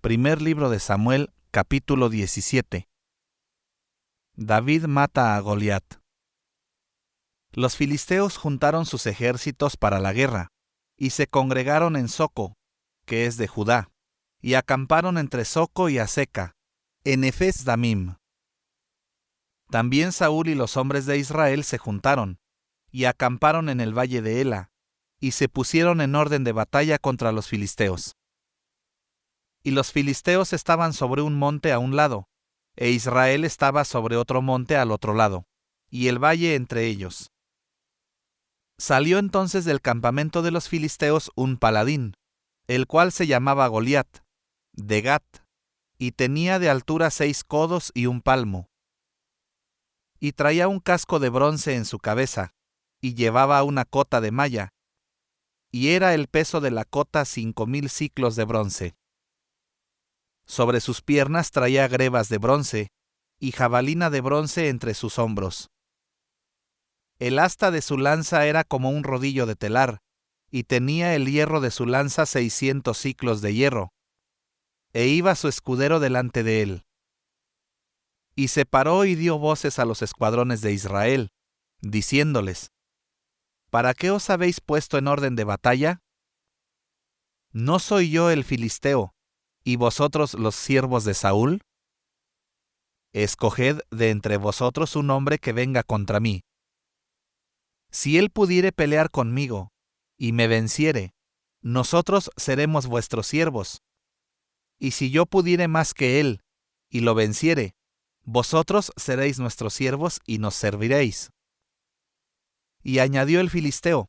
Primer libro de Samuel, capítulo 17. David mata a Goliat. Los filisteos juntaron sus ejércitos para la guerra, y se congregaron en Soco, que es de Judá, y acamparon entre Soco y Azeca, en Efes Damim. También Saúl y los hombres de Israel se juntaron, y acamparon en el valle de Ela, y se pusieron en orden de batalla contra los filisteos. Y los filisteos estaban sobre un monte a un lado, e Israel estaba sobre otro monte al otro lado, y el valle entre ellos. Salió entonces del campamento de los filisteos un paladín, el cual se llamaba Goliat, de Gat, y tenía de altura 6 codos y 1 palmo. Y traía un casco de bronce en su cabeza, y llevaba una cota de malla, y era el peso de la cota 5,000 siclos de bronce. Sobre sus piernas traía grebas de bronce, y jabalina de bronce entre sus hombros. El asta de su lanza era como un rodillo de telar, y tenía el hierro de su lanza 600 siclos de hierro, e iba su escudero delante de él. Y se paró y dio voces a los escuadrones de Israel, diciéndoles: ¿Para qué os habéis puesto en orden de batalla? ¿No soy yo el filisteo, y vosotros los siervos de Saúl? Escoged de entre vosotros un hombre que venga contra mí. Si él pudiere pelear conmigo, y me venciere, nosotros seremos vuestros siervos. Y si yo pudiere más que él, y lo venciere, vosotros seréis nuestros siervos y nos serviréis. Y añadió el filisteo: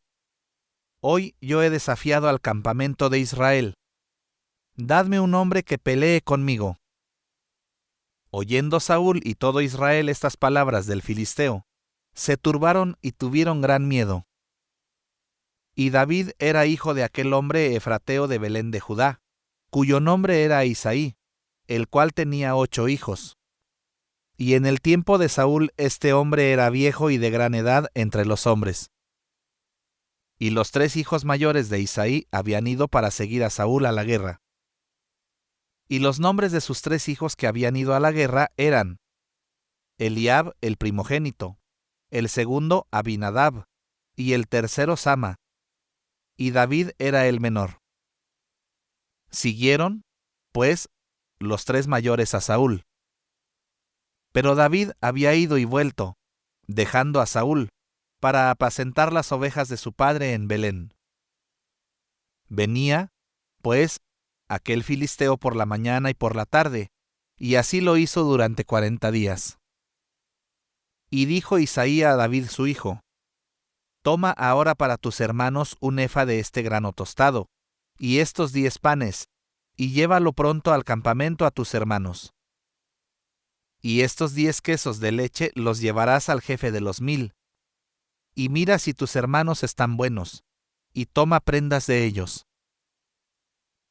Hoy yo he desafiado al campamento de Israel. Dadme un hombre que pelee conmigo. Oyendo Saúl y todo Israel estas palabras del filisteo, se turbaron y tuvieron gran miedo. Y David era hijo de aquel hombre efrateo de Belén de Judá, cuyo nombre era Isaí, el cual tenía 8 hijos. Y en el tiempo de Saúl este hombre era viejo y de gran edad entre los hombres. Y los 3 hijos mayores de Isaí habían ido para seguir a Saúl a la guerra. Y los nombres de sus 3 hijos que habían ido a la guerra eran: Eliab el primogénito, el segundo Abinadab, y el tercero Sama, y David era el menor. Siguieron, pues, los 3 mayores a Saúl. Pero David había ido y vuelto, dejando a Saúl, para apacentar las ovejas de su padre en Belén. Venía, pues, aquel filisteo por la mañana y por la tarde, y así lo hizo durante 40 días. Y dijo Isaí a David su hijo: Toma ahora para tus hermanos un efa de este grano tostado, y estos 10 panes, y llévalo pronto al campamento a tus hermanos. Y estos 10 quesos de leche los llevarás al jefe de los 1000, y mira si tus hermanos están buenos, y toma prendas de ellos.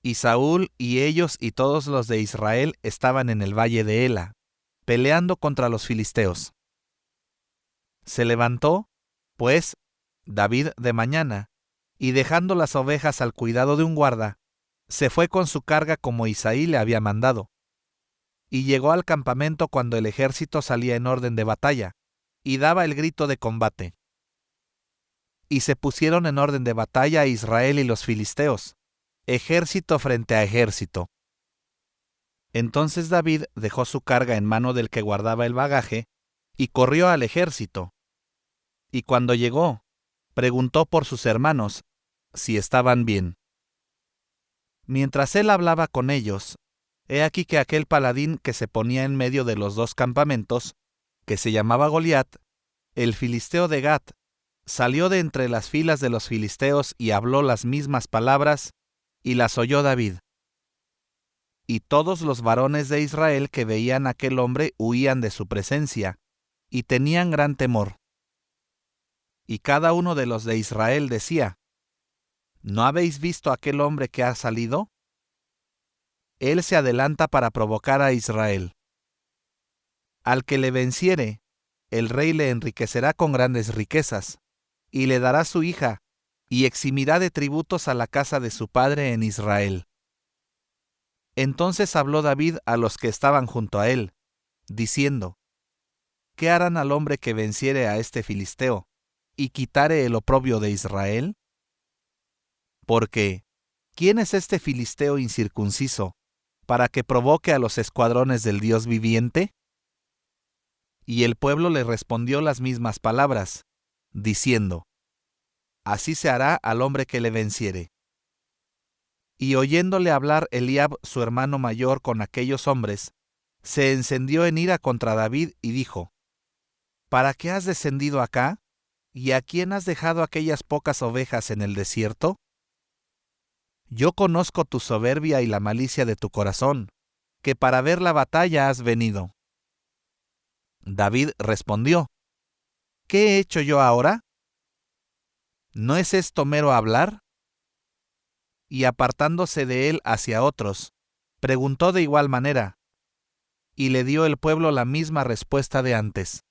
Y Saúl y ellos y todos los de Israel estaban en el valle de Ela, peleando contra los filisteos. Se levantó, pues, David de mañana, y dejando las ovejas al cuidado de un guarda, se fue con su carga como Isaí le había mandado. Y llegó al campamento cuando el ejército salía en orden de batalla, y daba el grito de combate. Y se pusieron en orden de batalla Israel y los filisteos, ejército frente a ejército. Entonces David dejó su carga en mano del que guardaba el bagaje, y corrió al ejército. Y cuando llegó, preguntó por sus hermanos, si estaban bien. Mientras él hablaba con ellos, he aquí que aquel paladín que se ponía en medio de los 2 campamentos, que se llamaba Goliat, el filisteo de Gat, salió de entre las filas de los filisteos y habló las mismas palabras, y las oyó David. Y todos los varones de Israel que veían a aquel hombre huían de su presencia, y tenían gran temor. Y cada uno de los de Israel decía: ¿No habéis visto a aquel hombre que ha salido? Él se adelanta para provocar a Israel. Al que le venciere, el rey le enriquecerá con grandes riquezas, y le dará su hija, y eximirá de tributos a la casa de su padre en Israel. Entonces habló David a los que estaban junto a él, diciendo: ¿Qué harán al hombre que venciere a este filisteo y quitare el oprobio de Israel? Porque, ¿quién es este filisteo incircunciso, para que provoque a los escuadrones del Dios viviente? Y el pueblo le respondió las mismas palabras, diciendo: Así se hará al hombre que le venciere. Y oyéndole hablar Eliab su hermano mayor con aquellos hombres, se encendió en ira contra David y dijo: ¿Para qué has descendido acá? ¿Y a quién has dejado aquellas pocas ovejas en el desierto? Yo conozco tu soberbia y la malicia de tu corazón, que para ver la batalla has venido. David respondió: ¿Qué he hecho yo ahora? ¿No es esto mero hablar? Y apartándose de él hacia otros, preguntó de igual manera, y le dio el pueblo la misma respuesta de antes.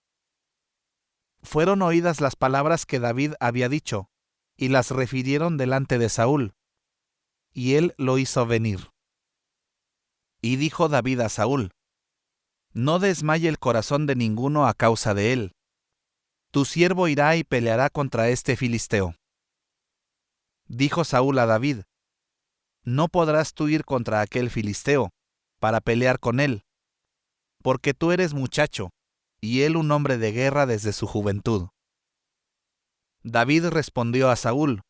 Fueron oídas las palabras que David había dicho, y las refirieron delante de Saúl, y él lo hizo venir. Y dijo David a Saúl: No desmaye el corazón de ninguno a causa de él. Tu siervo irá y peleará contra este filisteo. Dijo Saúl a David: No podrás tú ir contra aquel filisteo, para pelear con él, porque tú eres muchacho, y él un hombre de guerra desde su juventud. David respondió a Saúl: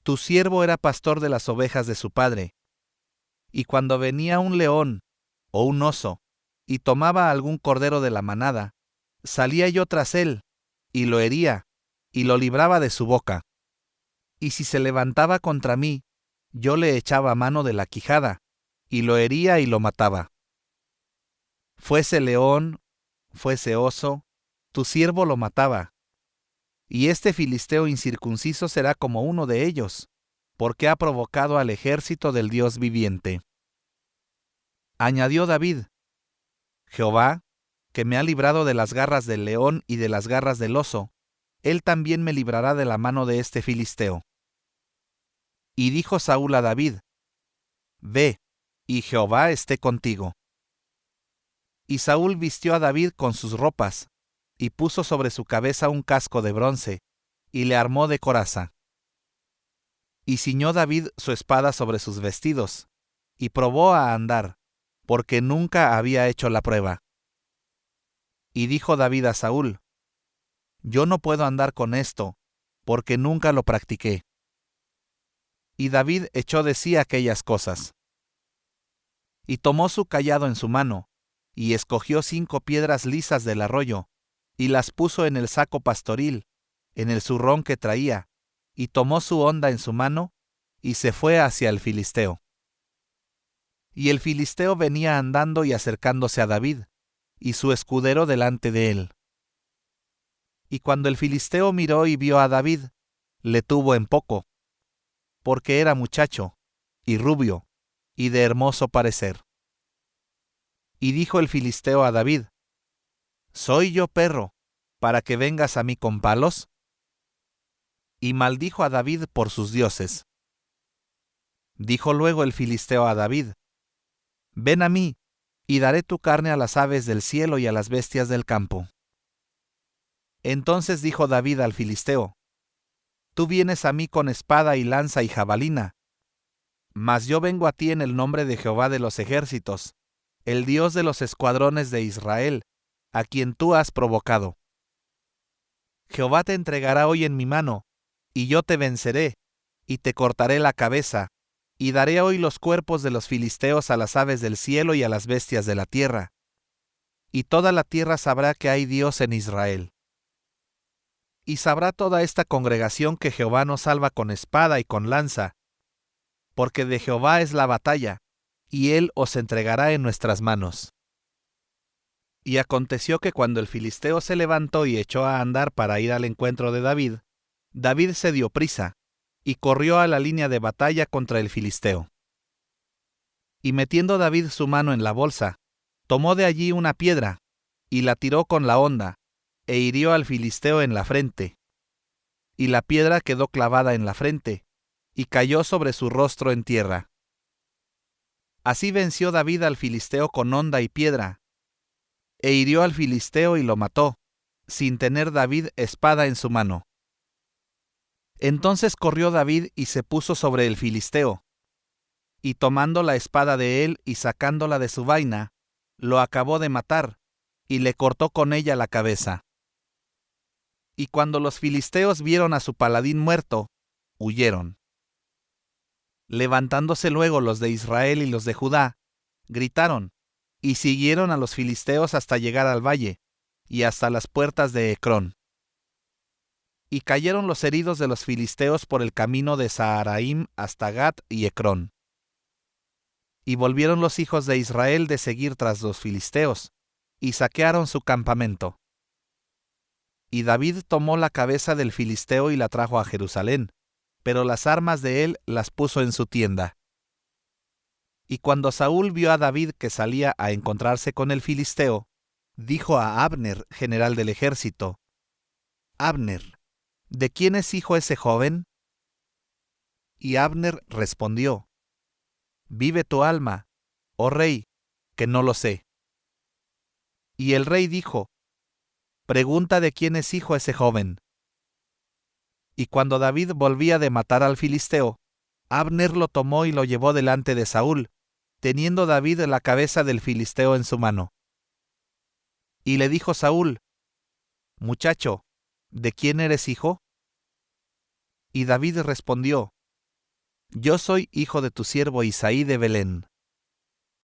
Tu siervo era pastor de las ovejas de su padre, y cuando venía un león o un oso, y tomaba algún cordero de la manada, salía yo tras él, y lo hería, y lo libraba de su boca. Y si se levantaba contra mí, yo le echaba mano de la quijada, y lo hería y lo mataba. Fuese león, fuese oso, tu siervo lo mataba. Y este filisteo incircunciso será como uno de ellos, porque ha provocado al ejército del Dios viviente. Añadió David: Jehová, que me ha librado de las garras del león y de las garras del oso, él también me librará de la mano de este filisteo. Y dijo Saúl a David: Ve, y Jehová esté contigo. Y Saúl vistió a David con sus ropas, y puso sobre su cabeza un casco de bronce, y le armó de coraza. Y ciñó David su espada sobre sus vestidos, y probó a andar, porque nunca había hecho la prueba. Y dijo David a Saúl: Yo no puedo andar con esto, porque nunca lo practiqué. Y David echó de sí aquellas cosas. Y tomó su cayado en su mano, y escogió 5 piedras lisas del arroyo, y las puso en el saco pastoril, en el zurrón que traía, y tomó su honda en su mano, y se fue hacia el filisteo. Y el filisteo venía andando y acercándose a David, y su escudero delante de él. Y cuando el filisteo miró y vio a David, le tuvo en poco, porque era muchacho, y rubio, y de hermoso parecer. Y dijo el filisteo a David: ¿Soy yo perro, para que vengas a mí con palos? Y maldijo a David por sus dioses. Dijo luego el filisteo a David: Ven a mí, y daré tu carne a las aves del cielo y a las bestias del campo. Entonces dijo David al filisteo: Tú vienes a mí con espada y lanza y jabalina, mas yo vengo a ti en el nombre de Jehová de los ejércitos, el Dios de los escuadrones de Israel, a quien tú has provocado. Jehová te entregará hoy en mi mano, y yo te venceré, y te cortaré la cabeza, y daré hoy los cuerpos de los filisteos a las aves del cielo y a las bestias de la tierra. Y toda la tierra sabrá que hay Dios en Israel. Y sabrá toda esta congregación que Jehová nos salva con espada y con lanza, porque de Jehová es la batalla, y él os entregará en nuestras manos. Y aconteció que cuando el filisteo se levantó y echó a andar para ir al encuentro de David, David se dio prisa, y corrió a la línea de batalla contra el filisteo. Y metiendo David su mano en la bolsa, tomó de allí una piedra, y la tiró con la honda, e hirió al filisteo en la frente. Y la piedra quedó clavada en la frente, y cayó sobre su rostro en tierra. Así venció David al filisteo con honda y piedra, e hirió al filisteo y lo mató, sin tener David espada en su mano. Entonces corrió David y se puso sobre el filisteo, y tomando la espada de él y sacándola de su vaina, lo acabó de matar, y le cortó con ella la cabeza. Y cuando los filisteos vieron a su paladín muerto, huyeron. Levantándose luego los de Israel y los de Judá, gritaron, y siguieron a los filisteos hasta llegar al valle, y hasta las puertas de Ecrón. Y cayeron los heridos de los filisteos por el camino de Saharaim hasta Gat y Ecrón. Y volvieron los hijos de Israel de seguir tras los filisteos, y saquearon su campamento. Y David tomó la cabeza del filisteo y la trajo a Jerusalén, pero las armas de él las puso en su tienda. Y cuando Saúl vio a David que salía a encontrarse con el filisteo, dijo a Abner, general del ejército: Abner, ¿de quién es hijo ese joven? Y Abner respondió: Vive tu alma, oh rey, que no lo sé. Y el rey dijo: Pregunta de quién es hijo ese joven. Y cuando David volvía de matar al filisteo, Abner lo tomó y lo llevó delante de Saúl, teniendo David la cabeza del filisteo en su mano. Y le dijo Saúl: Muchacho, ¿de quién eres hijo? Y David respondió: Yo soy hijo de tu siervo Isaí de Belén.